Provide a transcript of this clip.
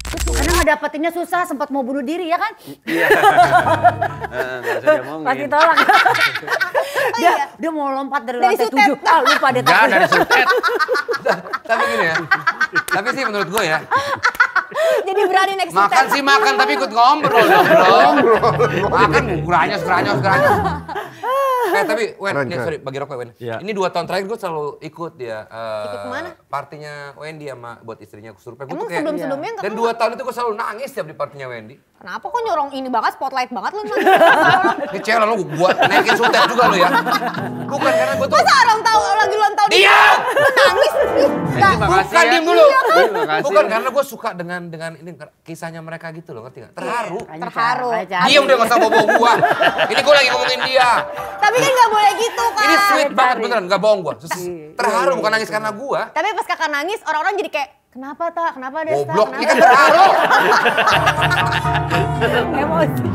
Karena ngedapetinnya susah, sempat mau bunuh diri ya kan? Iya. Pasti tolak. Dia mau lompat dari lantai 7. Ah, lupa deh. Enggak, dari sutet. Tapi gini ya. Tapi sih menurut gue ya. Jadi berani naik sutet. Makan sih makan, tapi ikut ngobrol dong bro. Makan geranyos. Tapi Wen, sorry bagi rokok Wen. Ya. Ini 2 tahun terakhir gue selalu ikut dia. Ikut kemana? Partinya Wendy sama buat istrinya kesurupan. Emang sebelum-sebelumnya nggak Dan 2 tahun itu gue selalu nangis setiap di partinya Wendy. Kenapa kok nyorong ini banget, spotlight banget lu? Ini cewek lo gue naikin sutet juga lo ya. Bukan karena gue tuh. Masa orang tahu lagi ulang tahun Diam! Lu nangis? Bukan diem dulu. Makasih. Bukan karena gue suka dengan ini kisahnya mereka gitu loh, ngerti gak? Terharu. Terharu. Diam udah gak usah bawa gua. Ini gue lagi ngomongin dia. Tapi kan nggak boleh gitu kan. Ini sweet banget beneran, gak bohong gua. Terharu bukan nangis karena gua. Tapi pas kakak nangis, orang-orang jadi kayak, kenapa tak? Kenapa Desta? Goblok, ini kan Kenapa? terharu. Emosi.